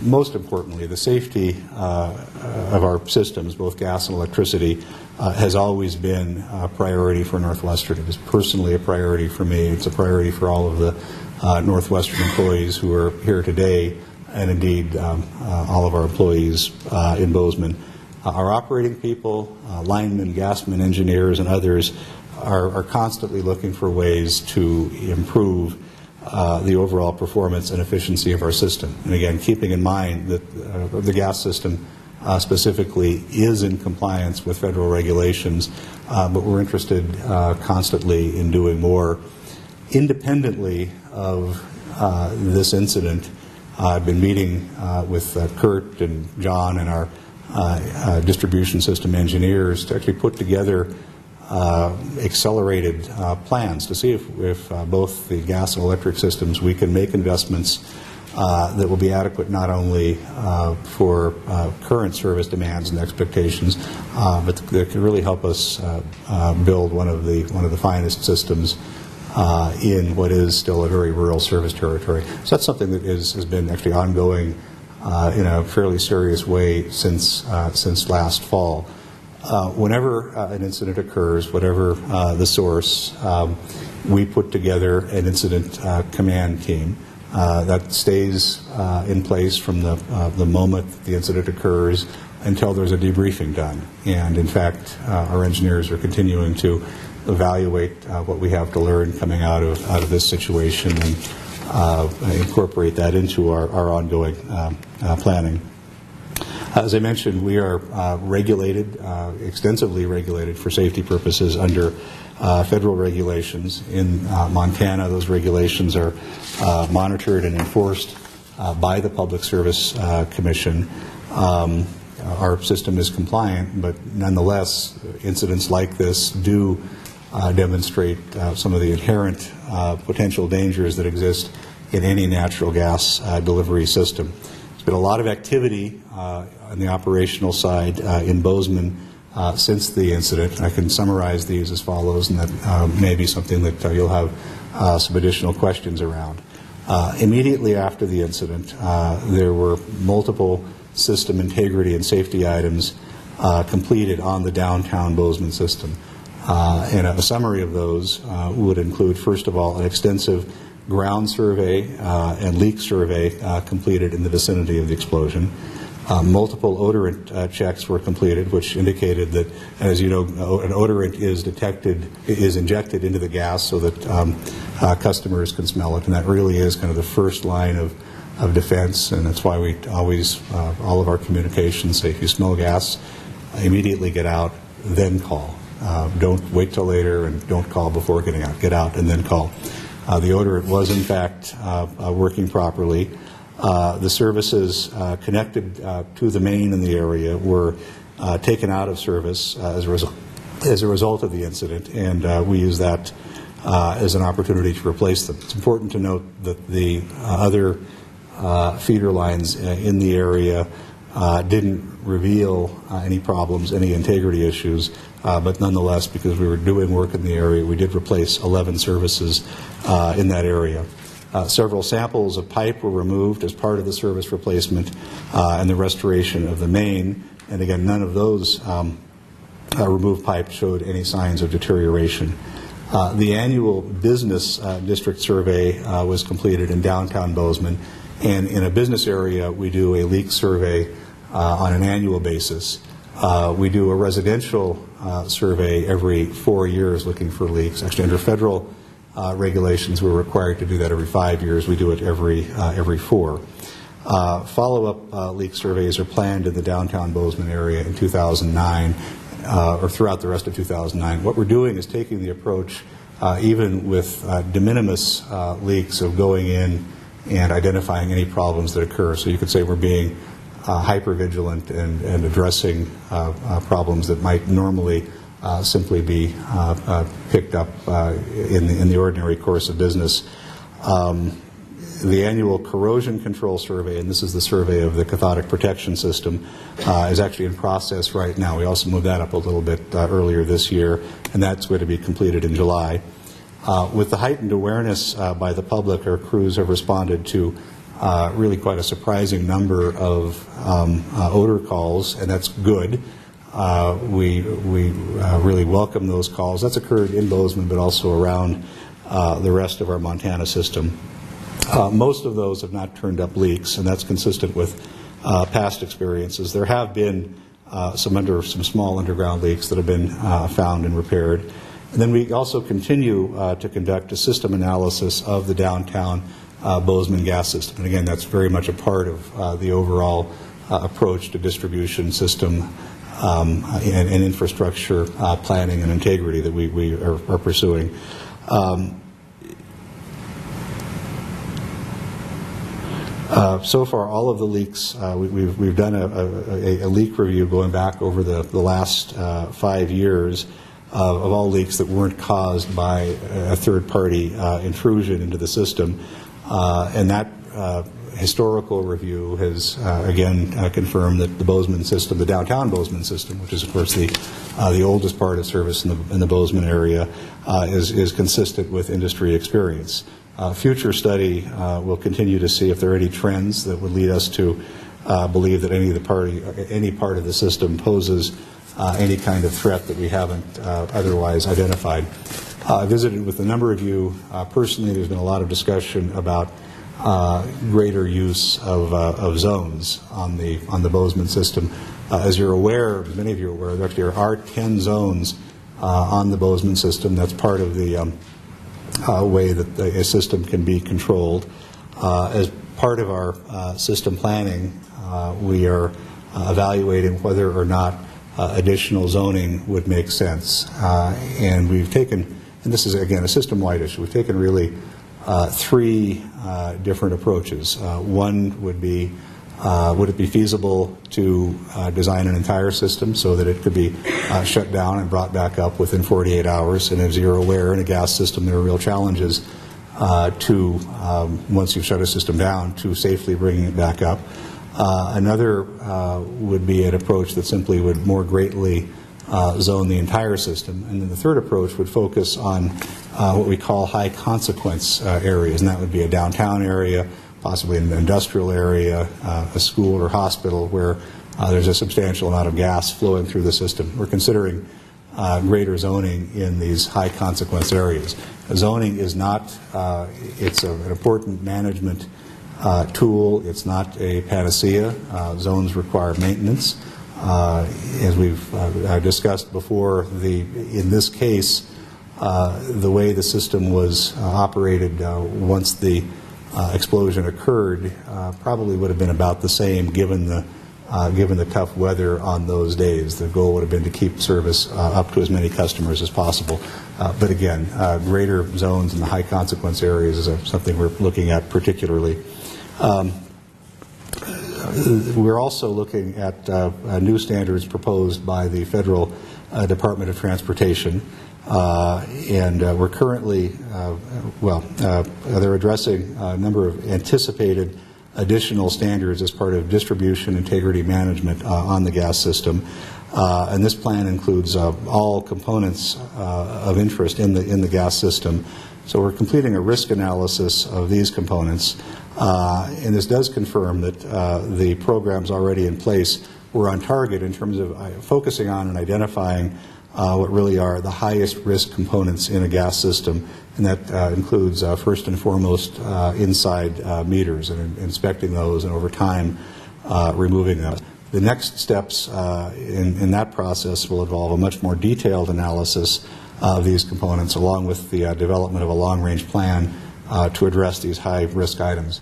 Most importantly, the safety of our systems, both gas and electricity, has always been a priority for Northwestern. It is personally a priority for me. It's a priority for all of the Northwestern employees who are here today, and indeed all of our employees in Bozeman. Our operating people, linemen, gasmen, engineers, and others are constantly looking for ways to improve the overall performance and efficiency of our system. And again, keeping in mind that the gas system specifically is in compliance with federal regulations, but we're interested constantly in doing more. Independently of this incident, I've been meeting with Kurt and John and our distribution system engineers to actually put together accelerated plans to see if both the gas and electric systems we can make investments that will be adequate not only for current service demands and expectations, but that can really help us build one of the finest systems in what is still a very rural service territory. So that's something that has been actually ongoing in a fairly serious way since last fall. Whenever an incident occurs, whatever the source, we put together an incident command team that stays in place from the moment the incident occurs until there's a debriefing done. And in fact, our engineers are continuing to evaluate what we have to learn coming out of this situation and incorporate that into our ongoing planning. As I mentioned, we are regulated, extensively regulated for safety purposes under federal regulations. In Montana, those regulations are monitored and enforced by the Public Service Commission. Our system is compliant, but nonetheless, incidents like this do demonstrate some of the inherent potential dangers that exist in any natural gas delivery system. There's been a lot of activity on the operational side in Bozeman since the incident. I can summarize these as follows, and that may be something that you'll have some additional questions around. Immediately after the incident, there were multiple system integrity and safety items completed on the downtown Bozeman system. And a summary of those would include, first of all, an extensive ground survey and leak survey completed in the vicinity of the explosion. Multiple odorant checks were completed, which indicated that, as you know, an odorant is injected into the gas so that customers can smell it, and that really is kind of the first line of defense, and that's why we always, all of our communications say, if you smell gas, immediately get out, then call. Don't wait till later, and don't call before getting out. Get out and then call. The odorant was, in fact, working properly. The services connected to the main in the area were taken out of service as a result of the incident, and we use that as an opportunity to replace them. It's important to note that the other feeder lines in the area didn't reveal any problems, any integrity issues, but nonetheless, because we were doing work in the area, we did replace 11 services in that area. Several samples of pipe were removed as part of the service replacement and the restoration of the main, and again, none of those removed pipe showed any signs of deterioration. The annual business district survey was completed in downtown Bozeman, and in a business area, we do a leak survey on an annual basis. We do a residential survey every 4 years looking for leaks. Actually, under federal regulations, we're required to do that every 5 years. We do it every 4. Follow-up leak surveys are planned in the downtown Bozeman area in 2009 or throughout the rest of 2009. What we're doing is taking the approach, even with de minimis leaks, of going in and identifying any problems that occur. So you could say we're being hyper-vigilant and addressing problems that might normally simply be picked up in the ordinary course of business. The annual corrosion control survey, and this is the survey of the cathodic protection system, is actually in process right now. We also moved that up a little bit earlier this year, and that's going to be completed in July. With the heightened awareness by the public, our crews have responded to really quite a surprising number of odor calls, and that's good. We really welcome those calls. That's occurred in Bozeman, but also around the rest of our Montana system. Most of those have not turned up leaks, and that's consistent with past experiences. There have been some small underground leaks that have been found and repaired. And then we also continue to conduct a system analysis of the downtown Bozeman gas system. And again, that's very much a part of the overall approach to distribution system and infrastructure planning and integrity that we are pursuing. So far, all of the leaks, we've done a leak review going back over the last 5 years of all leaks that weren't caused by a third-party intrusion into the system. And that historical review has, again, confirmed that the Bozeman system, the downtown Bozeman system, which is, of course, the oldest part of service in the Bozeman area, is consistent with industry experience. Future study will continue to see if there are any trends that would lead us to believe that any part of the system poses any kind of threat that we haven't otherwise identified. I visited with a number of you personally. There's been a lot of discussion about greater use of zones on the Bozeman system. As you're aware, many of you are aware, there actually are 10 zones on the Bozeman system. That's part of the way that a system can be controlled. As part of our system planning, we are evaluating whether or not additional zoning would make sense. And we've taken, and this is again a system-wide issue, we've taken really 3 different approaches. One would be, would it be feasible to design an entire system so that it could be shut down and brought back up within 48 hours? And as you're aware, in a gas system, there are real challenges to, once you've shut a system down, to safely bringing it back up. Another would be an approach that simply would more greatly zone the entire system. And then the third approach would focus on what we call high consequence areas, and that would be a downtown area, possibly an industrial area, a school or hospital where there's a substantial amount of gas flowing through the system. We're considering greater zoning in these high consequence areas. Zoning is not, it's an important management tool. It's not a panacea. Zones require maintenance. As we've discussed before, in this case, the way the system was operated once the explosion occurred probably would have been about the same given the tough weather on those days. The goal would have been to keep service up to as many customers as possible. But again, greater zones in the high consequence areas is something we're looking at particularly. We're also looking at new standards proposed by the Federal Department of Transportation. And we're currently, they're addressing a number of anticipated additional standards as part of distribution integrity management on the gas system. And this plan includes all components of interest in the gas system. So we're completing a risk analysis of these components. And this does confirm that the programs already in place were on target in terms of focusing on and identifying what really are the highest risk components in a gas system, and that includes first and foremost inside meters and inspecting those, and over time removing those. The next steps in that process will involve a much more detailed analysis of these components, along with the development of a long-range plan to address these high-risk items.